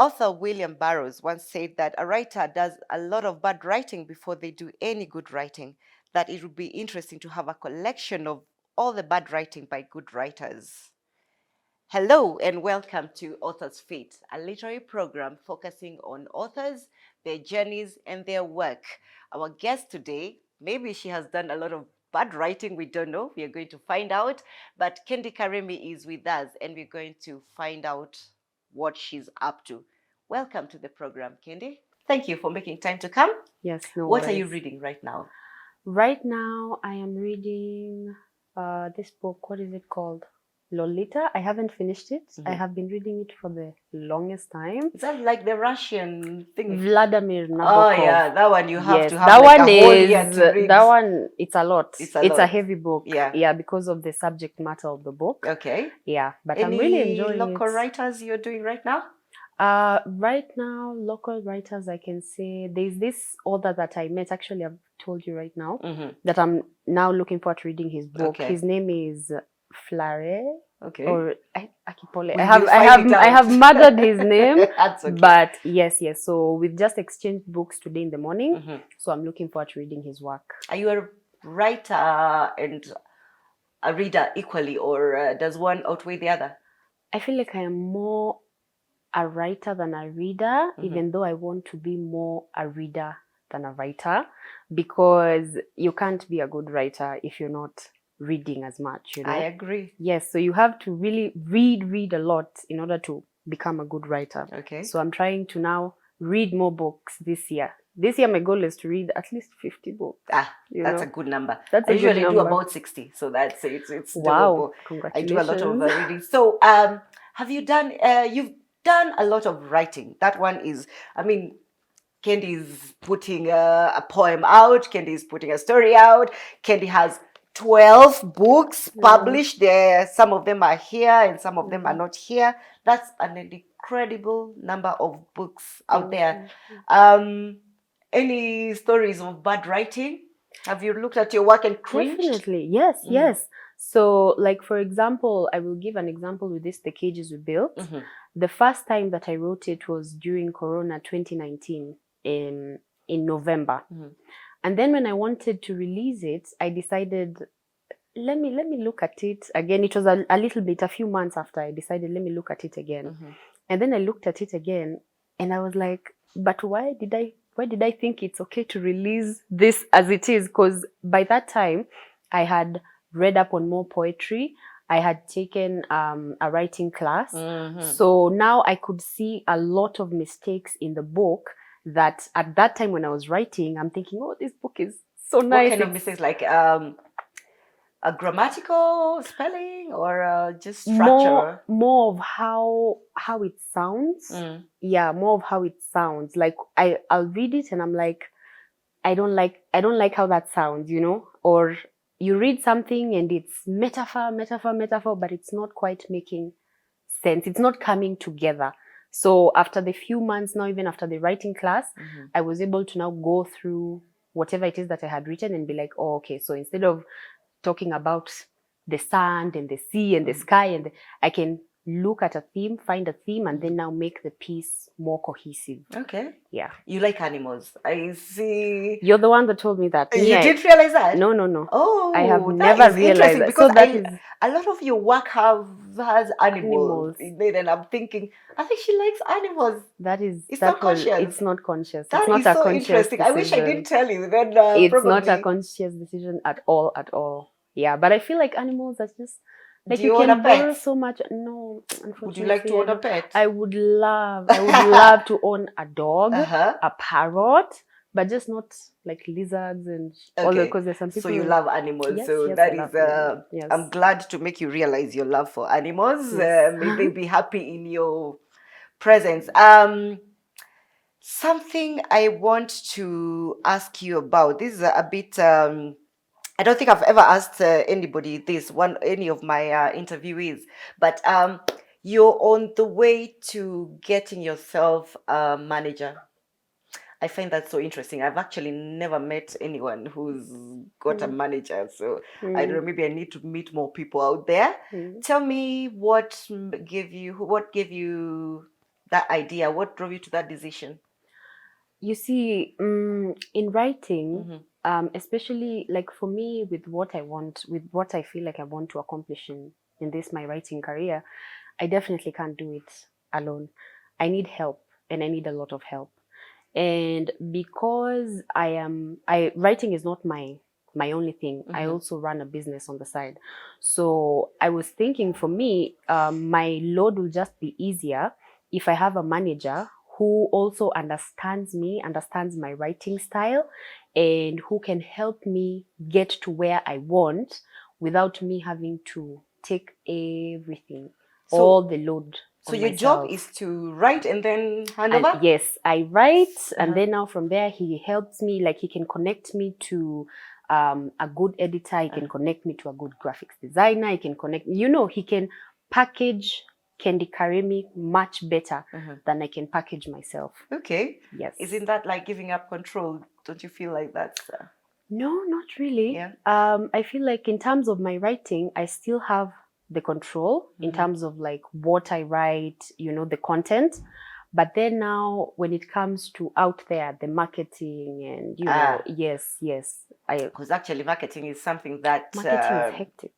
Author William Burroughs once said that a writer does a lot of bad writing before they do any good writing, that it would be interesting to have a collection of all the bad writing by good writers. Hello and welcome to Author's Feet, a literary program focusing on authors, their journeys, and their work. Our guest today, maybe she has done a lot of bad writing, we don't know. We are going to find out. But Kendi Karimi is with us and we're going to find out what she's up to. Welcome to the program, Kendi. Thank you for making time to come. Yes, no What worries. are you reading right now? Right now, I am reading this book. What is it called? Lolita. I haven't finished it. I have been reading it for the longest time. Is that like the Russian thing? Vladimir Nabokov. Oh yeah, that one you have to have that like one a whole year to read. That one, it's a lot. It's a lot. a heavy book. Yeah. Because of the subject matter of the book. Okay. Yeah, but Any I'm really enjoying local it. writers you're doing right now? Right now, local writers, I can say there's this author that I met. Actually, I've told you right now that I'm now looking forward to reading his book. Okay. His name is Flare. Okay. Or Akipole. I have murdered his name. That's okay. But yes. So we've just exchanged books today in the morning. So I'm looking forward to reading his work. Are you a writer and a reader equally, or does one outweigh the other? I feel like I am more a writer than a reader, even though I want to be more a reader than a writer, because you can't be a good writer if you're not reading as much, you know. I agree. Yes, so you have to really read a lot in order to become a good writer. Okay. So I'm trying to now read more books this year. This year my goal is to read at least 50 books. That's a good number. That's I usually do about 60, so that's it's wow. doable. Congratulations. I do a lot of reading. So have you done you've done a lot of writing. That one is, I mean, Kendi is putting a poem out. Kendi is putting a story out. Kendi has 12 books published there. Some of them are here and some of them are not here. That's an incredible number of books out there. Any stories of bad writing? Have you looked at your work and cringed? Definitely. Yes. So, like, for example, I will give an example with this, The Cages We Built. The first time that I wrote it was during Corona 2019 in November. And then when I wanted to release it, I decided, let me look at it again. It was a little bit, a few months after I decided, let me look at it again. And then I looked at it again and I was like, but why did I think it's okay to release this as it is? Because by that time, I had read up on more poetry. I had taken a writing class. So now I could see a lot of mistakes in the book that at that time when I was writing, I'm thinking, oh, this book is so nice. What kind of mistakes? Like a grammatical spelling or just structure? More of how it sounds. Yeah, more of how it sounds. Like I'll read it and I'm like, I don't like how that sounds, you know? Or you read something and it's metaphor, but it's not quite making sense. It's not coming together. So after the few months now, even after the writing class, I was able to now go through whatever it is that I had written and be like, oh, okay, so instead of talking about the sand and the sea and the sky, and I can look at a theme, find a theme, and then now make the piece more cohesive. Okay. Yeah. You like animals. I see. You're the one that told me that. You didn't realize that? No. Oh, I have never realized that. Because So a lot of your work has animals in it, and I'm thinking, I think she likes animals. It's not conscious. It's not conscious. That it's not is a so conscious interesting. decision. I wish I didn't tell you. Then it's not a conscious decision at all. Yeah, but I feel like animals are just like you can borrow so much. No, unfortunately. Would you like to own a pet? I would love to own a dog, a parrot, but just not like lizards and all that, because there's some people. So you love animals. Yes, so yes, that is yes. I'm glad to make you realize your love for animals. Yes. May they be happy in your presence. Something I want to ask you about. This is a bit I don't think I've ever asked anybody this, any of my interviewees, but you're on the way to getting yourself a manager. I find that so interesting. I've actually never met anyone who's got a manager, so I don't know. Maybe I need to meet more people out there. Tell me what gave you that idea? What drove you to that decision? You see, in writing, especially like for me, with what I want, with what I feel like I want to accomplish in this my writing career, I definitely can't do it alone. I need help, and I need a lot of help. And because I writing is not my only thing. I also run a business on the side. So I was thinking, for me, my load will just be easier if I have a manager who also understands me, understands my writing style, and who can help me get to where I want without me having to take everything, all the load So on your job myself. is to write and then hand And over? yes, I write, and then now from there he helps me. Like, he can connect me to a good editor. He can connect me to a good graphics designer. He can connect, he can package Kendi Karimi much better than I can package myself. Okay. Yes. Isn't that like giving up control? Don't you feel like that's... No, not really. Yeah. I feel like in terms of my writing, I still have the control in terms of like what I write, the content. But then now, when it comes to out there, the marketing and, yes, Because actually marketing is something that... marketing is hectic.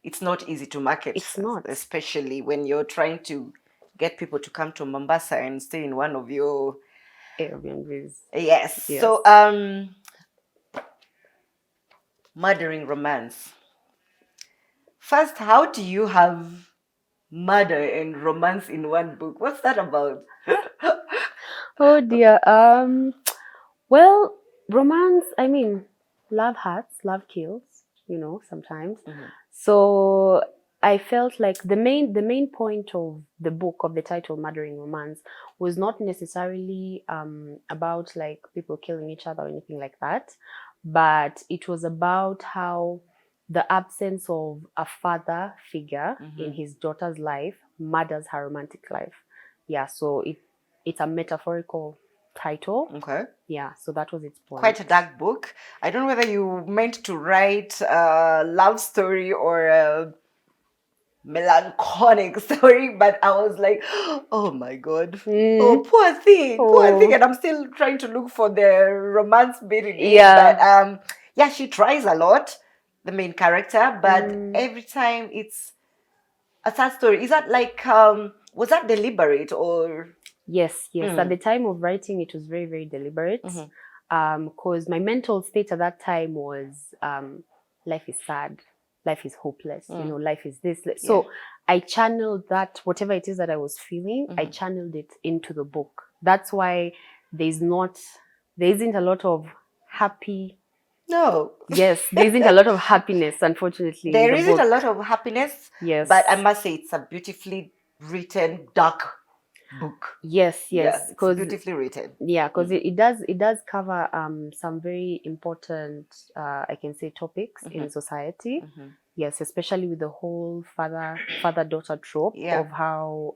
It's not easy to market. It's not. Especially when you're trying to get people to come to Mombasa and stay in one of your... Airbnbs. Yes. Yes. So, murdering romance. First, how do you have murder and romance in one book? What's that about? Oh dear. Well, romance, I mean, love hurts, love kills, sometimes. So I felt like the main point of the book, of the title Murdering Romance, was not necessarily about like people killing each other or anything like that, but it was about how the absence of a father figure in his daughter's life murders her romantic life. Yeah, so it's a metaphorical title. Okay. Yeah, so that was its point. Quite a dark book. I don't know whether you meant to write a love story or a melancholic story, but I was like, oh my God. Oh, poor thing. Poor thing. And I'm still trying to look for the romance bit in it. Yeah. But yeah, she tries a lot, the main character, but every time it's a sad story. Is that like, was that deliberate or... Yes. At the time of writing, it was very, very deliberate. Because my mental state at that time was, life is sad, life is hopeless, life is this. So I channeled that, whatever it is that I was feeling, I channeled it into the book. That's why there isn't a lot of happy... No. Yes, there isn't a lot of happiness, unfortunately. There in the isn't book. a lot of happiness. Yes. But I must say it's a beautifully written, dark book. Yes, Yeah, it's 'cause beautifully written. Yeah, because it does cover some very important, I can say, topics in society. Yes, especially with the whole father-daughter trope of how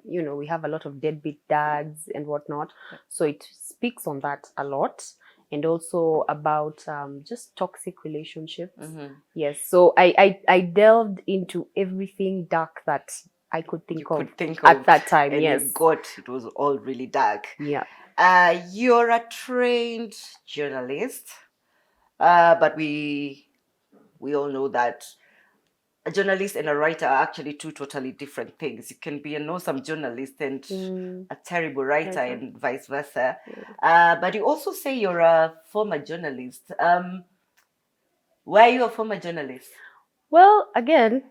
we have a lot of deadbeat dads and whatnot. So it speaks on that a lot, and also about just toxic relationships. Yes, so I delved into everything dark that I could think of at that time. And yes, it was all really dark. yeah. You're a trained journalist, but we all know that a journalist and a writer are actually two totally different things. You can be an awesome journalist and a terrible writer, and vice versa. But you also say you're a former journalist. Why are you a former journalist? Well, again,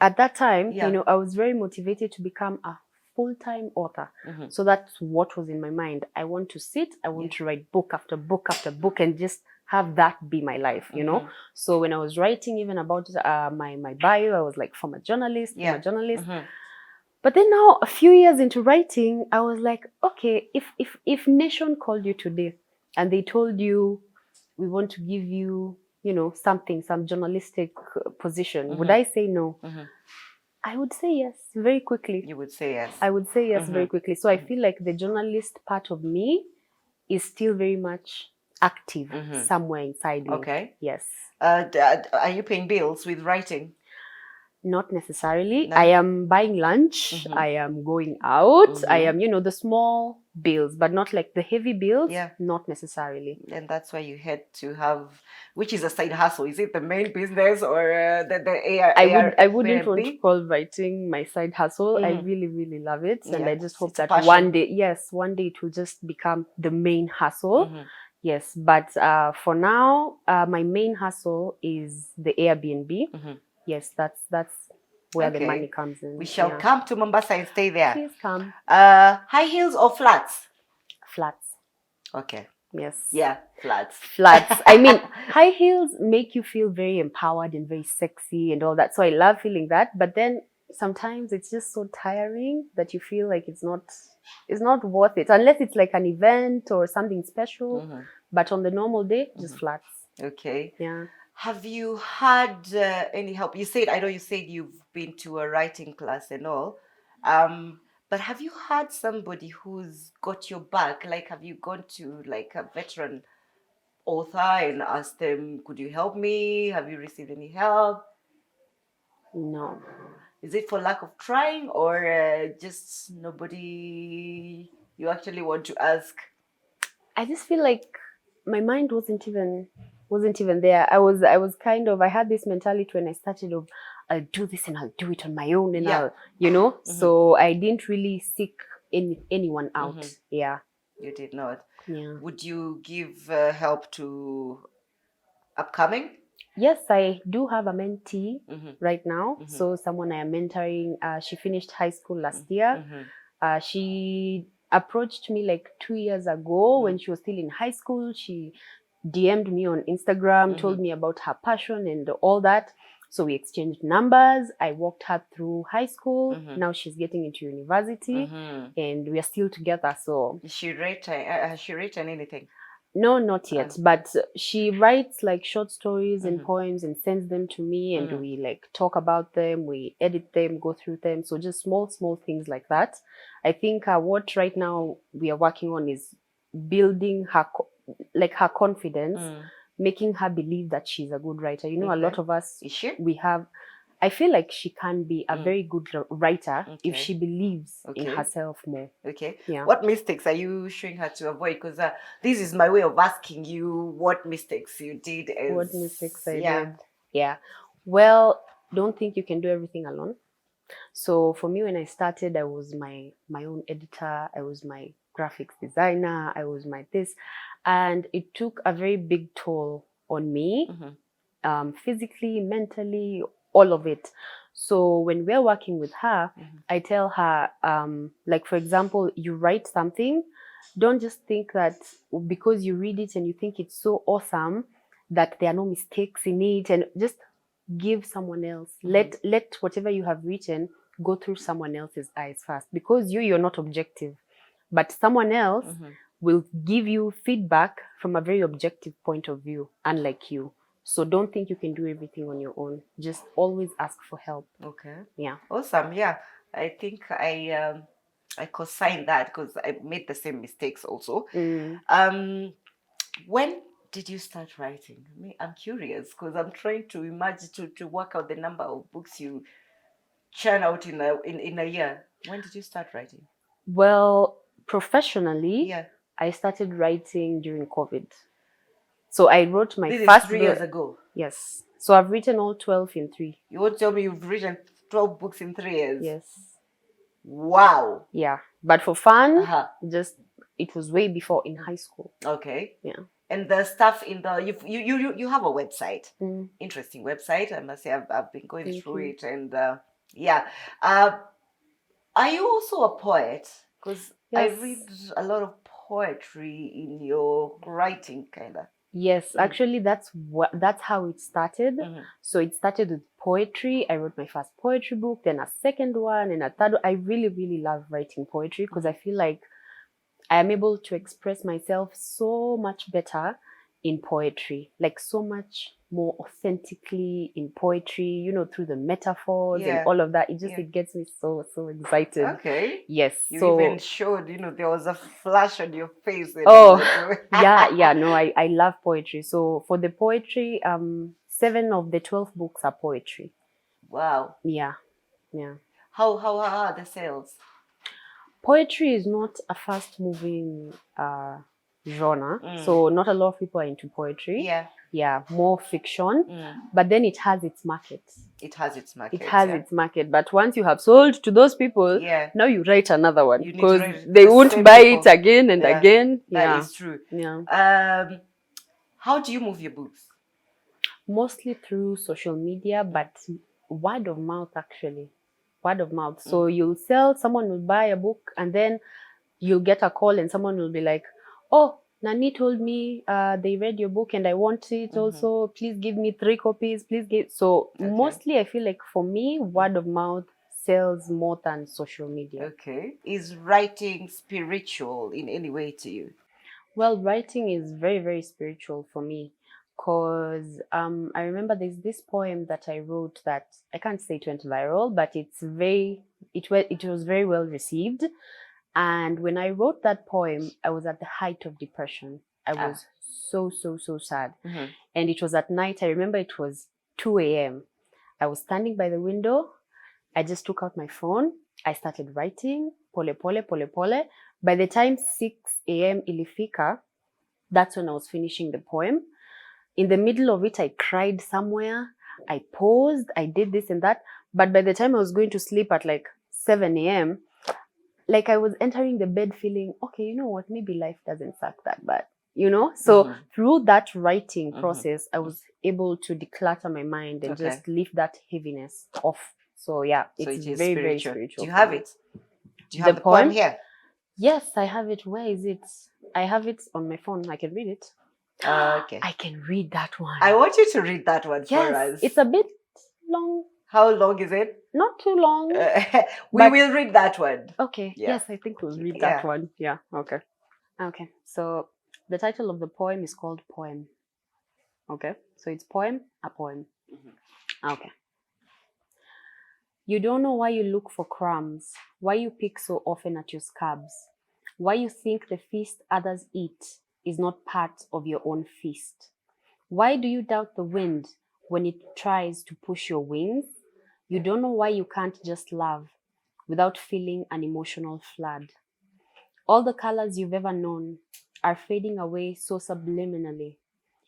at that time, Yeah. I was very motivated to become a full-time author. So that's what was in my mind. I want to sit, I want to write book after book after book and just have that be my life, So when I was writing even about my bio, I was like, former journalist. But then now, a few years into writing, I was like, okay, if Nation called you today and they told you, we want to give you, some journalistic position, would I say no? I would say yes very quickly. You would say yes. I would say yes very quickly. So I feel like the journalist part of me is still very much active somewhere inside me. Okay. Yes. Are you paying bills with writing? Not necessarily. No? I am buying lunch. I am going out. I am, the small bills, but not like the heavy bills. Yeah. Not necessarily. And that's why you had to have, which is a side hustle. Is it the main business or the AR, I wouldn't want to Airbnb? call writing my side hustle. I really, really love it. And Yeah, I just hope it's a that passion. one day it will just become the main hustle. Yes. But for now, my main hustle is the Airbnb. Yes, that's where the money comes in. We shall come to Mombasa and stay there. Please come. High heels or flats? Flats. Okay. Yes. Yeah, flats. Flats. I mean, high heels make you feel very empowered and very sexy and all that. So I love feeling that. But then sometimes it's just so tiring that you feel like it's not worth it unless it's like an event or something special. But on the normal day, just flats. Okay. Yeah. Have you had any help? I know you said you've been to a writing class and all. But have you had somebody who's got your back? Like, have you gone to like a veteran author and asked them, could you help me? Have you received any help? No. Is it for lack of trying or just nobody you actually want to ask? I just feel like my mind wasn't even there. I had this mentality when I started of I'll do this and I'll do it on my own and I'll, so I didn't really seek anyone out. Yeah. You did not. Yeah. Would you give help to upcoming? Yes, I do have a mentee right now. So someone I am mentoring, she finished high school last year. She approached me like 2 years ago when she was still in high school. She DM'd me on Instagram, told me about her passion and all that. So we exchanged numbers. I walked her through high school. Now she's getting into university and we are still together. So has she written anything? No, not yet. But she writes like short stories and poems and sends them to me, and we like talk about them, we edit them, go through them. So just small things like that. I think what right now we are working on is building her her confidence, making her believe that she's a good writer. You know, a lot of us I feel like she can be a very good writer if she believes in herself more. Okay. Yeah. What mistakes are you showing her to avoid? Because this is my way of asking you what mistakes you did. What mistakes I did. Yeah. Well, don't think you can do everything alone. So for me, when I started, I was my own editor. I was my graphics designer. I was my this. And it took a very big toll on me, physically, mentally, all of it. So when we're working with her, I tell her, like, for example, you write something, don't just think that because you read it and you think it's so awesome that there are no mistakes in it, and just give someone else. Let whatever you have written go through someone else's eyes first, because you're not objective, but someone else will give you feedback from a very objective point of view, unlike you. So don't think you can do everything on your own. Just always ask for help. Okay. Yeah. Awesome. Yeah. I think I co-sign that because I made the same mistakes also. When did you start writing? I'm curious because I'm trying to imagine to work out the number of books you churn out in a year. When did you start writing? Well, professionally, I started writing during COVID. So I wrote my first 3 years ago. Yes. So I've written all 12 in 3. You won't tell me you've written 12 books in 3 years? Yes. Wow. Yeah. But for fun, it was way before in high school. Okay. Yeah. And the stuff in the you have a website, interesting website. I must say I've been going through it, and are you also a poet? Because I read a lot of poetry in your writing, kind of. Yes, actually, that's how it started. So it started with poetry. I wrote my first poetry book, then a second one, and a third. I really, really love writing poetry because I feel like I am able to express myself so much better in poetry, like so much more authentically in poetry, you know, through the metaphors and all of that. It gets me so excited. Okay. Yes. You even showed, there was a flash on your face. Yeah. No, I love poetry. So for the poetry, 7 of the 12 books are poetry. Wow. Yeah. How are the sales? Poetry is not a fast moving genre, so not a lot of people are into poetry. Yeah, more fiction, but then it has its market. It has its market. It has its market, but once you have sold to those people, now you write another one because they won't buy it again and again. That is true. Yeah. How do you move your books? Mostly through social media, but word of mouth actually. Word of mouth. So you'll sell, someone will buy a book, and then you'll get a call and someone will be like, oh, Nani told me they read your book and I want it also. Please give me 3 copies. Please give. So mostly I feel like for me, word of mouth sells more than social media. Okay. Is writing spiritual in any way to you? Well, writing is very, very spiritual for me because I remember there's this poem that I wrote that I can't say it went viral, but it was very well received. And when I wrote that poem, I was at the height of depression. I was so sad. And it was at night. I remember it was 2 a.m. I was standing by the window. I just took out my phone. I started writing, pole, pole, pole, pole. By the time 6 a.m. ilifika, that's when I was finishing the poem. In the middle of it, I cried somewhere. I paused. I did this and that. But by the time I was going to sleep at like 7 a.m., like I was entering the bed feeling, okay, you know what, maybe life doesn't suck that bad, you know? So through that writing process, I was able to declutter my mind and just lift that heaviness off. So yeah, it's very, very spiritual. Do you have it? Do you have the poem here? Yes, I have it. Where is it? I have it on my phone. I can read it. Okay. I can read that one. I want you to read that one for us. It's a bit long. How long is it? Not too long. We will read that one. Okay. Yeah. Yes, I think we'll read that one. Yeah. Okay. Okay. So the title of the poem is called Poem. Okay. So it's poem, a poem. Okay. You don't know why you look for crumbs, why you pick so often at your scabs, why you think the feast others eat is not part of your own feast. Why do you doubt the wind when it tries to push your wings? You don't know why you can't just love without feeling an emotional flood. All the colors you've ever known are fading away so subliminally,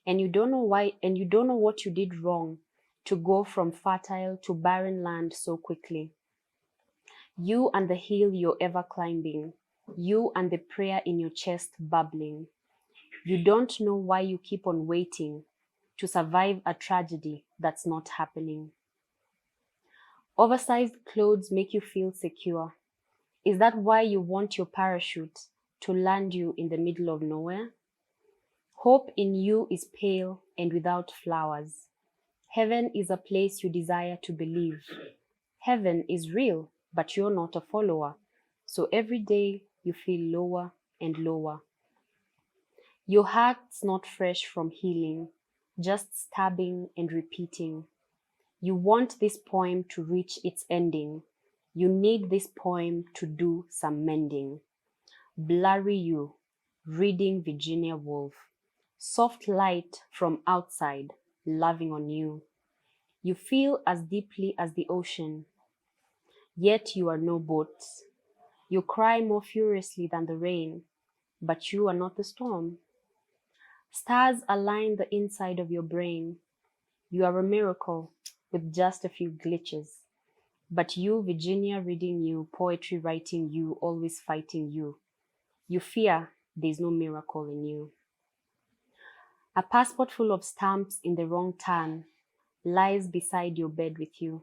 and you don't know why, and you don't know what you did wrong to go from fertile to barren land so quickly. You and the hill you're ever climbing, you and the prayer in your chest bubbling. You don't know why you keep on waiting to survive a tragedy that's not happening. Oversized clothes make you feel secure. Is that why you want your parachute to land you in the middle of nowhere? Hope in you is pale and without flowers. Heaven is a place you desire to believe. Heaven is real, but you're not a follower. So every day you feel lower and lower. Your heart's not fresh from healing, just stabbing and repeating. You want this poem to reach its ending. You need this poem to do some mending. Blurry you, reading Virginia Woolf. Soft light from outside, loving on you. You feel as deeply as the ocean, yet you are no boat. You cry more furiously than the rain, but you are not the storm. Stars align the inside of your brain. You are a miracle with just a few glitches. But you, Virginia, reading you, poetry writing you, always fighting you. You fear there's no miracle in you. A passport full of stamps in the wrong turn lies beside your bed with you.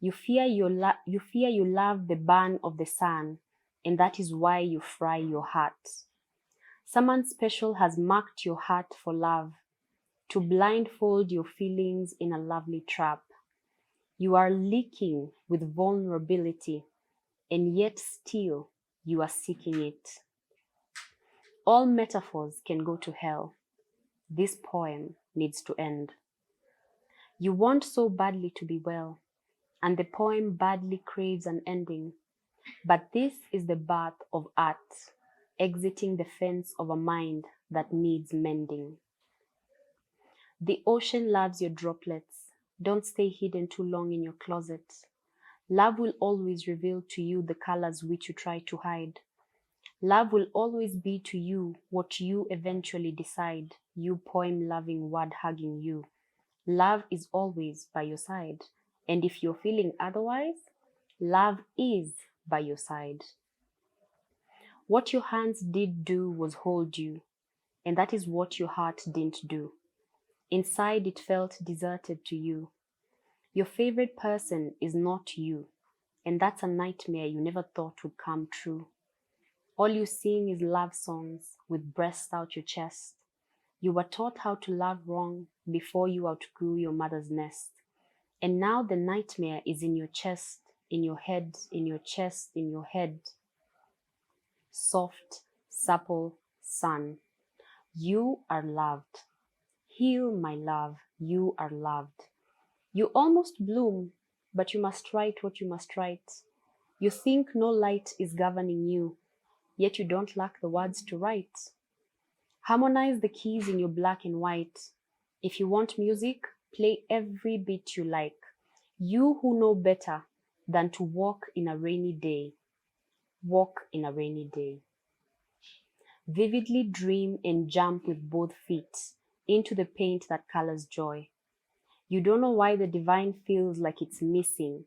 You fear you love the burn of the sun, and that is why you fry your heart. Someone special has marked your heart for love, to blindfold your feelings in a lovely trap. You are leaking with vulnerability, and yet still you are seeking it. All metaphors can go to hell. This poem needs to end. You want so badly to be well, and the poem badly craves an ending. But this is the birth of art, exiting the fence of a mind that needs mending. The ocean loves your droplets. Don't stay hidden too long in your closet. Love will always reveal to you the colors which you try to hide. Love will always be to you what you eventually decide. You poem loving, word hugging you. Love is always by your side. And if you're feeling otherwise, love is by your side. What your hands did do was hold you, and that is what your heart didn't do. Inside, it felt deserted to you. Your favorite person is not you, and that's a nightmare you never thought would come true. All you sing is love songs with breasts out your chest. You were taught how to love wrong before you outgrew your mother's nest. And now the nightmare is in your chest, in your head, in your chest, in your head. Soft, supple sun. You are loved. Heal, my love, you are loved. You almost bloom, but you must write what you must write. You think no light is governing you, yet you don't lack the words to write. Harmonize the keys in your black and white. If you want music, play every beat you like. You who know better than to walk in a rainy day, walk in a rainy day. Vividly dream and jump with both feet into the paint that colors joy. You don't know why the divine feels like it's missing,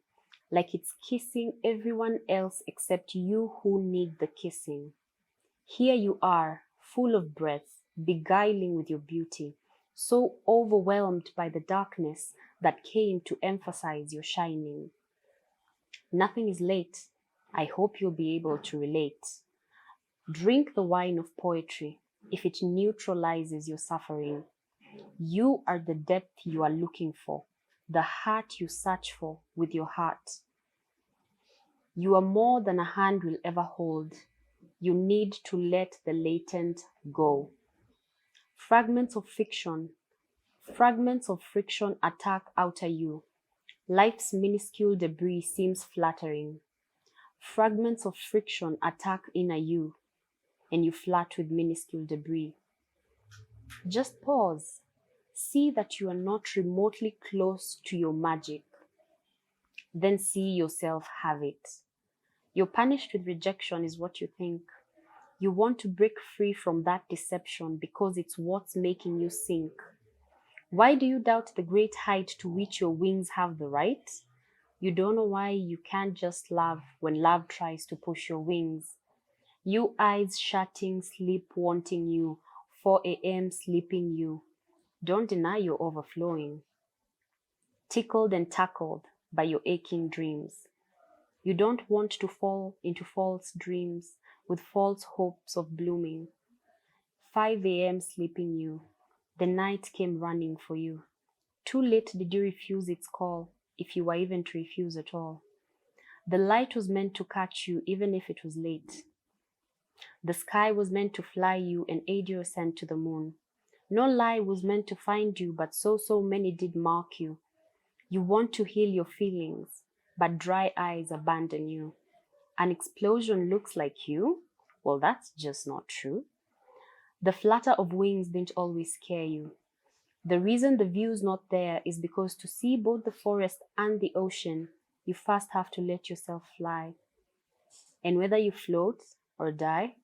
like it's kissing everyone else except you who need the kissing. Here you are, full of breath, beguiling with your beauty, so overwhelmed by the darkness that came to emphasize your shining. Nothing is late. I hope you'll be able to relate. Drink the wine of poetry if it neutralizes your suffering. You are the depth you are looking for, the heart you search for with your heart. You are more than a hand will ever hold. You need to let the latent go. Fragments of fiction, fragments of friction attack outer you. Life's minuscule debris seems flattering. Fragments of friction attack inner you, and you flat with minuscule debris. Just pause. See that you are not remotely close to your magic. Then see yourself have it. You're punished with rejection is what you think. You want to break free from that deception because it's what's making you sink. Why do you doubt the great height to which your wings have the right? You don't know why you can't just love when love tries to push your wings. You eyes shutting, sleep wanting you, 4 a.m. sleeping you. Don't deny you're overflowing. Tickled and tackled by your aching dreams. You don't want to fall into false dreams with false hopes of blooming. 5 a.m. sleeping you. The night came running for you. Too late did you refuse its call, if you were even to refuse at all. The light was meant to catch you even if it was late. The sky was meant to fly you and aid your ascent to the moon. No lie was meant to find you, but so many did mark you. You want to heal your feelings, but dry eyes abandon you. An explosion looks like you? Well, that's just not true. The flutter of wings didn't always scare you. The reason the view's not there is because to see both the forest and the ocean, you first have to let yourself fly. And whether you float or die,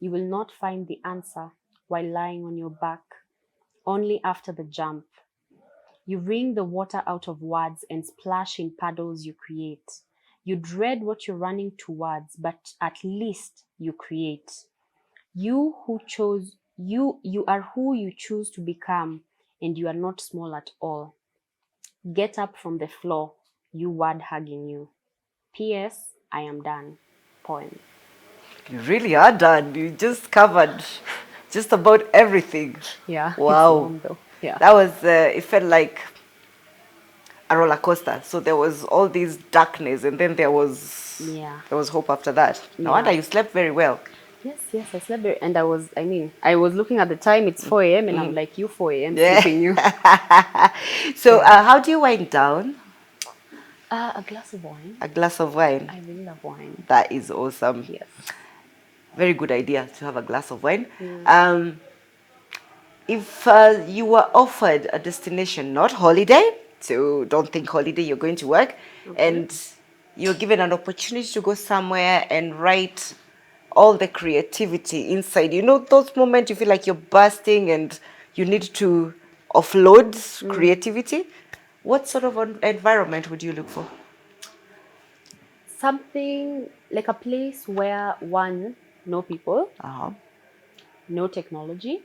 you will not find the answer while lying on your back, only after the jump. You wring the water out of words and splash in puddles you create. You dread what you're running towards, but at least you create. You are who you choose to become, and you are not small at all. Get up from the floor, you word hugging you. P.S. I am done. Poem. You really are done. You just covered just about everything. Yeah, Wow. it's long though. Yeah. That was, it felt like a roller coaster. So there was all these darkness, and then there was hope after that. No wonder you slept very well. Yes, I slept very, and I was looking at the time, it's 4 a.m. and I'm like, you 4 a.m. sleeping you. So how do you wind down? A glass of wine. A glass of wine. I really love wine. That is awesome. Yes. Very good idea to have a glass of wine. Yeah. If you were offered a destination, not holiday, So don't think holiday, you're going to work. And you're given an opportunity to go somewhere and write all the creativity inside. You know, those moments you feel like you're bursting and you need to offload creativity. What sort of an environment would you look for? Something like a place where one, no people, Uh-huh. no technology,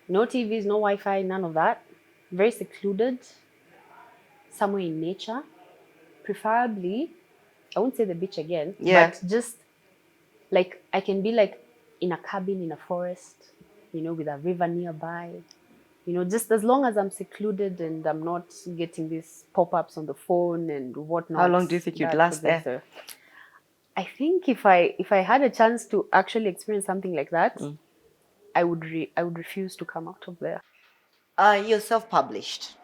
no TVs, no Wi-Fi, none of that. Very secluded, somewhere in nature. Preferably, I won't say the beach again, Yeah. but just like I can be like in a cabin in a forest, with a river nearby. Just as long as I'm secluded and I'm not getting these pop-ups on the phone and How whatnot, long do you think you'd that last would be there? the. I think if I had a chance to actually experience something like that, I would refuse to come out of there. You're self-published.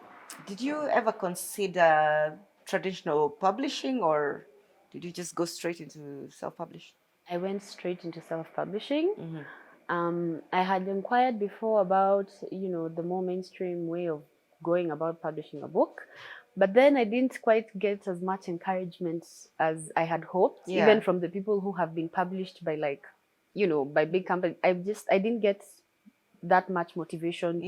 Did you ever consider traditional publishing, or did you just go straight into self-publish? I went straight into self-publishing. I had inquired before about, the more mainstream way of going about publishing a book, but then I didn't quite get as much encouragement as I had hoped, even Yeah. from the people who have been published by by big companies. I didn't get that much motivation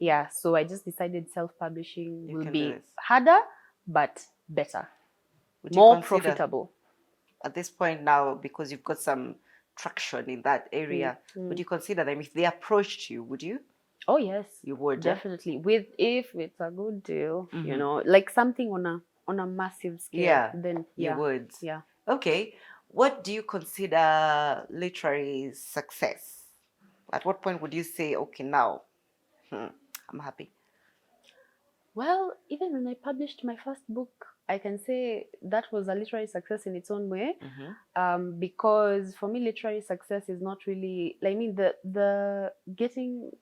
Yeah. so I just decided self-publishing You will can do be this. harder, but better, Would you more consider profitable. at this point now, because you've got some traction in that area, would you consider them if they approached you? Would you? Oh yes, You would, eh? definitely. If it's a good deal, like something on a massive scale, Yeah, then you yeah, would. yeah. Okay. What do you consider literary success? At what point would you say, okay, now I'm happy? Well, even when I published my first book, I can say that was a literary success in its own way. Because for me, literary success is not really. I mean, the getting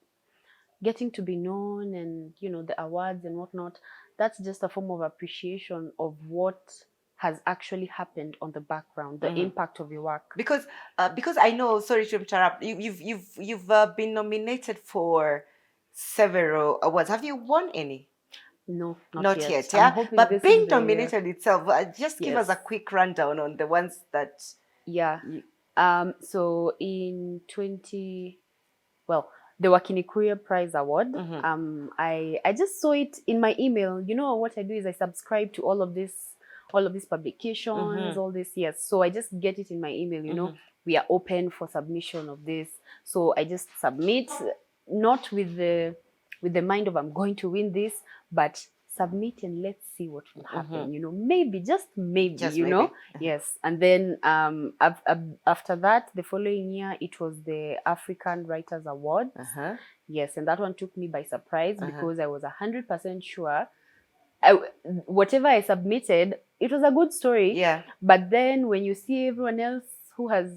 to be known and the awards and whatnot, that's just a form of appreciation of what has actually happened on the background, the impact of your work. Because I know, sorry to interrupt, you've been nominated for several awards. Have you won any? No, not Not yet. yet, I'm yeah. hoping But this is being the year. nominated itself, just give us Yes. a quick rundown on the ones that Yeah. you, So in 20, well, the Wakinikuria Prize Award. I just saw it in my email. You know what I do is I subscribe to all of these publications, all this. Yes. So I just get it in my email. We are open for submission of this. So I just submit, not with the mind of I'm going to win this, but submit and let's see what will happen. Maybe, just maybe. just maybe. Yes. And then after that, the following year, it was the African Writers Awards. Yes, and that one took me by surprise because I was 100% sure whatever I submitted, it was a good story. Yeah. But then when you see everyone else who has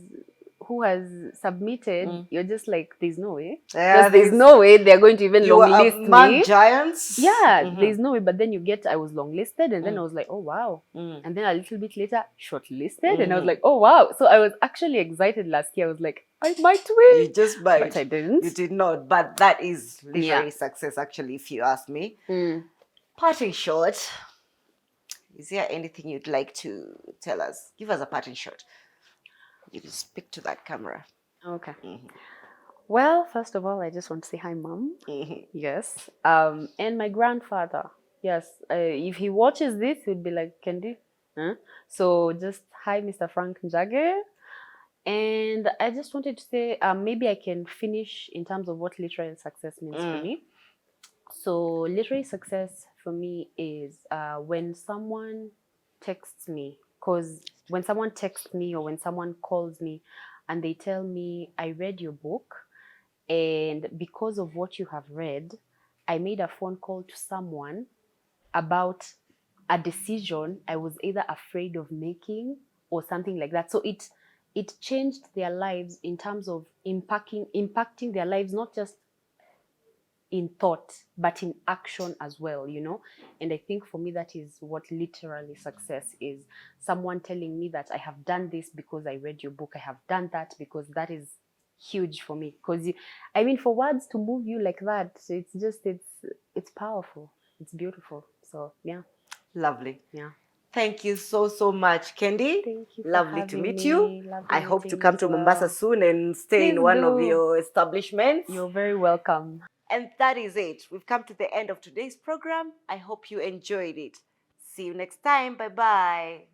submitted, you're just like, there's no way. Yeah, There's no way they're going to even you were longlist among me. giants. Yeah, there's no way. But then I was longlisted, and then I was like, oh wow. Mm. And then a little bit later, shortlisted, and I was like, oh wow. So I was actually excited last year. I was like, I might win. You just might. But I didn't. You did not. But that is literary success, actually, if you ask me. Parting shot. Is there anything you'd like to tell us? Give us a parting shot. You just speak to that camera. Okay. Well, first of all, I just want to say hi, Mom. Yes. And my grandfather. Yes. If he watches this, he'd be like, Kendi. Huh? So just hi, Mr. Frank Njage. And I just wanted to say, maybe I can finish in terms of what literary success means for me. So literary success for me is when someone texts me, because when someone texts me or when someone calls me and they tell me, I read your book, and because of what you have read, I made a phone call to someone about a decision I was either afraid of making or something like that. So it changed their lives in terms of impacting their lives, not just in thought, but in action as well, And I think for me, that is what literally success is. Someone telling me that I have done this because I read your book. I have done that because that is huge for me. Because for words to move you like that, it's powerful. it's beautiful. So yeah. Lovely. Yeah. Thank you so much, Kendi. Thank you for Lovely to having meet you. me. Lovely I hope to meeting you come as to Mombasa well. soon and stay Please in one of do. your establishments. You're very welcome. And that is it. We've come to the end of today's program. I hope you enjoyed it. See you next time. Bye bye.